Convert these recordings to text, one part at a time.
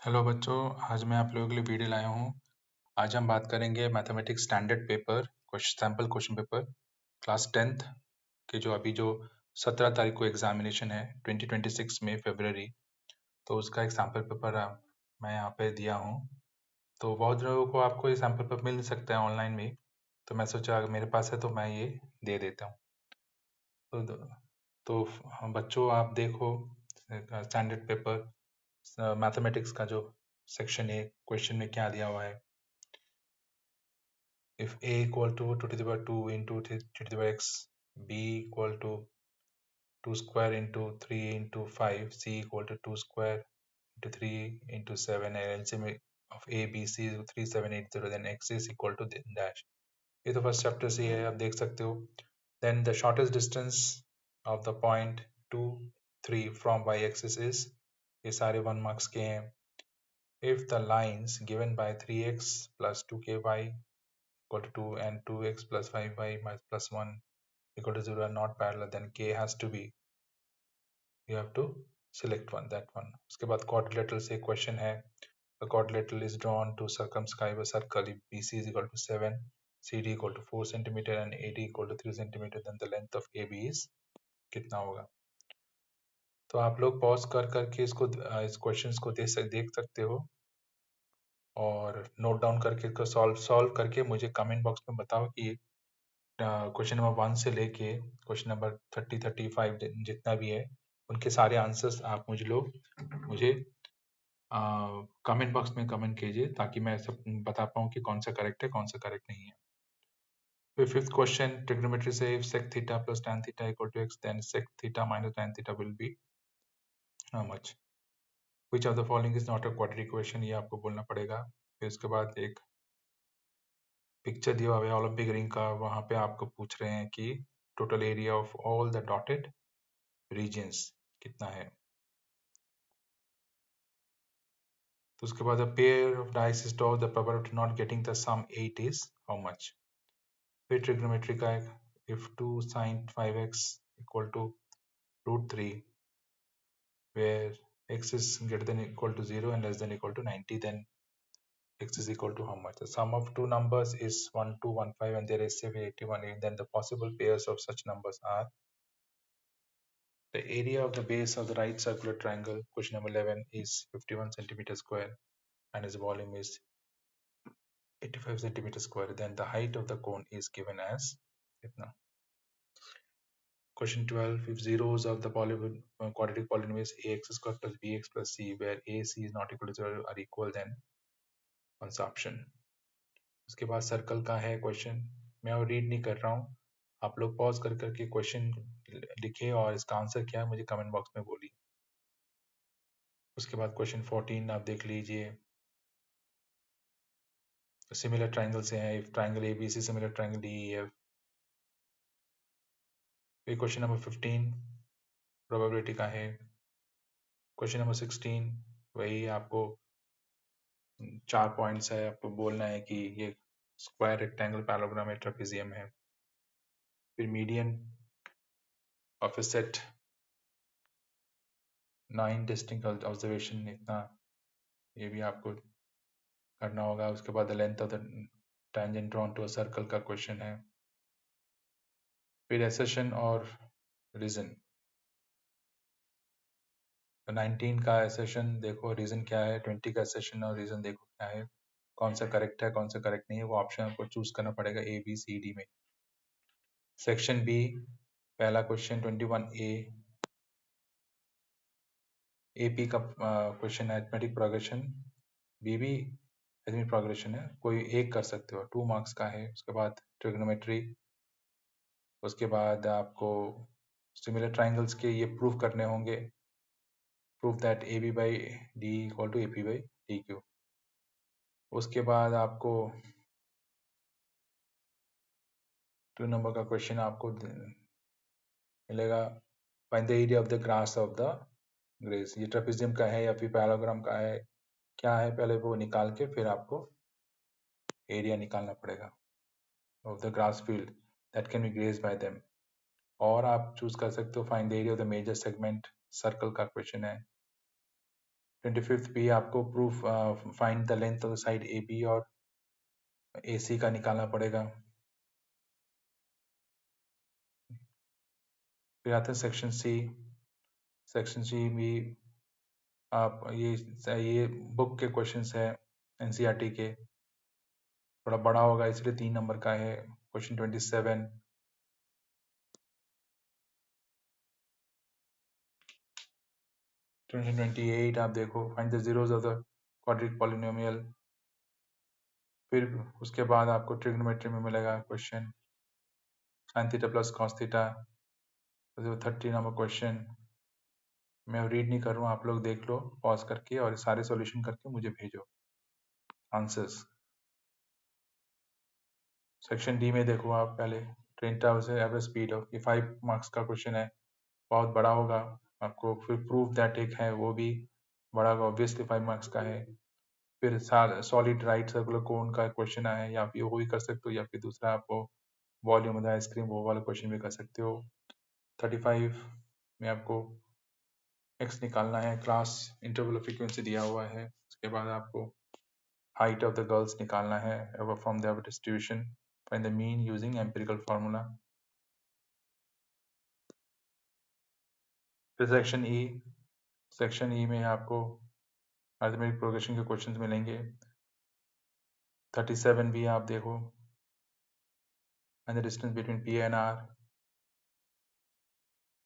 Hello बच्चों, आज मैं आप लोगों के लिए वीडियो लाया हूँ। आज हम बात करेंगे mathematics standard paper sample question paper class 10th के जो 17 तारीख को एग्जामिनेशन है 2026 में फरवरी। तो उसका एक सैम्पल पेपर मैं यहाँ पे दिया हूँ। तो बहुत लोगों को आपको ये सैम्पल पेपर मिल सकता है ऑनलाइन में, तो मैं सोचा अगर मेरे पास है तो मैं ये दे देता हूँ। तो बच्चों आप देखो स्टैंडर्ड पेपर मैथमेटिक्स का जो सेक्शन है, क्वेश्चन में क्या दिया हुआ है। If a equal to 2 to the power 2 into 2 to the power x, b equal to 2 square into 3 into 5, c equal to 2 square into 3 into 7, and LCM of a b c is 3780, then x is equal to dash. ये तो first chapter से है, आप देख सकते हो। Then the shortest distance of the point 2 3 from y axis is, ये सारे 1 marks के हैं। If the lines given by 3x plus 2ky equal to 2 and 2x plus 5y plus 1 equal to 0 are not parallel, then k has to be, you have to select one, that one. उसके बाद quadrilateral से question है, the quadrilateral is drawn to circumscribe a circle if BC is equal to 7, CD equal to 4 centimeter and AD equal to 3 centimeter, then the length of AB is कितना होगा। तो आप लोग pause कर करके इस क्वेश्चंस को देख सकते हो और नोट डाउन करके इसको सॉल्व करके मुझे कमेंट बॉक्स में बताओ कि क्वेश्चन नंबर 1 से लेके क्वेश्चन नंबर 30-35 जितना भी है, उनके सारे आंसर्स आप मुझे कमेंट बॉक्स में कमेंट कीजिए, ताकि मैं सब बता पाऊँ कि कौन सा करेक्ट है, कौन सा करेक्ट नहीं है। फिर फिफ्थ क्वेश्चन ट्रिग्नोमेट्री से, if sec theta plus tan theta equal to x, then sec theta minus tan theta will be how much? Which of the following is not a quadratic equation, ये आपको बोलना पड़ेगा। फिर उसके बाद एक picture दिया हुआ है ओलंपिक रिंग का, वहां पे आपको पूछ रहे हैं कि total area of all the dotted regions कितना है। तो उसके बाद pair of dice is draw, the probability not getting the sum 8 is how much. फिर ट्रिग्नोमेट्री का है, if 2 sin 5x equal to √3 where x is greater than equal to 0 and less than equal to 90, then x is equal to how much? The sum of two numbers is 1215 and their ratio is 81, then the possible pairs of such numbers are, the area of the base of the right circular triangle, question number 11, is 51 centimeter square and its volume is 85 centimeter square. Then the height of the cone is given as itna. Question 12, if zeros of the quadratic polynomials ax square plus bx plus c, where a c is not equal to 0 are equal, then कौन सा option. उसके बाद circle का है question, मैं और read नहीं कर रहा हूँ, आप लोग पॉज कर करके क्वेश्चन लिखे और इसका आंसर क्या है मुझे कमेंट बॉक्स में बोलिए। उसके बाद क्वेश्चन 14 आप देख लीजिए, सिमिलर ट्राइंगल से है, if triangle ABC similar triangle DEF. फिर क्वेश्चन नंबर 15 प्रोबेबिलिटी का है। क्वेश्चन नंबर 16 वही आपको 4 पॉइंट्स है, आपको बोलना है कि ये स्क्वायर रेक्टेंगल पैरालोग्राम है, ट्रेपेजियम है। फिर median of a set 9 distinct observation, इतना ये भी आपको करना होगा। उसके बाद length of the tangent drawn to a circle का क्वेश्चन है। फिर एसेशन और रीजन, 19 का एसेशन देखो रीजन क्या है, 20 का एसेशन और रीजन देखो क्या है, कौन सा करेक्ट है कौन सा करेक्ट नहीं है, वो ऑप्शन आपको चूज करना पड़ेगा ए बी सी डी में। सेक्शन बी पहला क्वेश्चन 21 एपी का क्वेश्चन है, अरिथमेटिक प्रोग्रेशन। बी भी अरिथमेटिक प्रोग्रेशन है, कोई एक कर सकते हो, 2 मार्क्स का है। उसके बाद ट्रिग्नोमेट्री, उसके बाद आपको सिमिलर ट्राइंगल्स के ये प्रूफ करने होंगे, proof that A B by D equal to A P by D Q. उसके बाद आपको 2 नंबर का क्वेश्चन आपको मिलेगा, find the area of the grass of the graze. ये ट्रेपेजियम का है या फिर पैरालोग्राम का है, क्या है पहले वो निकाल के फिर आपको एरिया निकालना पड़ेगा of the grass field that can be grazed by them. और आप चूज कर सकते हो find the area of the major segment, circle का क्वेश्चन है। 25th भी आपको proof find the length of the side A B और ए सी का निकालना पड़ेगा। फिर आता है सेक्शन सी। सेक्शन सी भी आप ये बुक के क्वेश्चंस है एनसीईआरटी के, थोड़ा बड़ा होगा इसलिए 3 नंबर का है। क्वेश्चन 27। 28 आप देखो, find the zeros of the quadric polynomial. फिर उसके बाद आपको ट्रिग्नोमेट्री में मिलेगा question sin theta plus cos theta. 30 number question मैं रीड नहीं कर रहा हूँ, आप लोग देख लो पॉज करके और सारे सॉल्यूशन करके मुझे भेजो आंसर्स। सेक्शन डी में देखो आप पहले ट्रेन ट्रैवल से एवरेज स्पीड ऑफ, ये 5 मार्क्स का क्वेश्चन है, बहुत बड़ा होगा आपको। फिर प्रूफ दैट एक है वो भी बड़ा होगा, ऑब्वियसली 5 मार्क्स का है। फिर सॉलिड राइट सर्कुलर कोन का क्वेश्चन है, या फिर वो भी कर सकते हो, या फिर दूसरा आपको वॉल्यूम ऑफ द आइसक्रीम वो वाला क्वेश्चन भी कर सकते हो। 35 में आपको एक्स निकालना है, क्लास इंटरवल फ्रीक्वेंसी दिया हुआ है। उसके बाद आपको हाइट ऑफ द गर्ल्स निकालना है from there distribution, find the mean using empirical formula. फिर सेक्शन ई में आपको अरिथमेटिक प्रोग्रेशन के क्वेश्चंस मिलेंगे। 37 भी आप देखो, and the distance between P and R.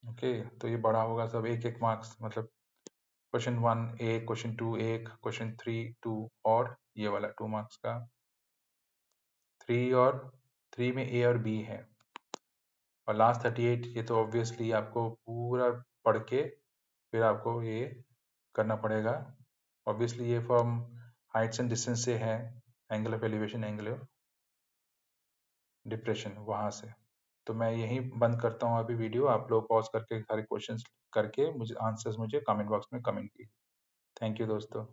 Okay, तो ये बड़ा होगा सब, एक एक मार्क्स, मतलब क्वेश्चन 1 एक, क्वेश्चन 2 एक, क्वेश्चन 3 2 और ये वाला 2 मार्क्स का। 3 में ए और बी है। और लास्ट 38 ये तो ऑब्वियसली आपको पूरा पढ़ के फिर आपको ये करना पड़ेगा। ऑब्वियसली ये फ्रॉम हाइट्स एंड डिस्टेंस से है, angle of elevation, angle of depression, वहां से। तो मैं यहीं बंद करता हूँ अभी वीडियो, आप लोग पॉज करके सारे क्वेश्चंस करके मुझे आंसर्स मुझे कमेंट बॉक्स में कमेंट कीजिए। थैंक यू दोस्तों,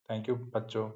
थैंक यू बच्चों।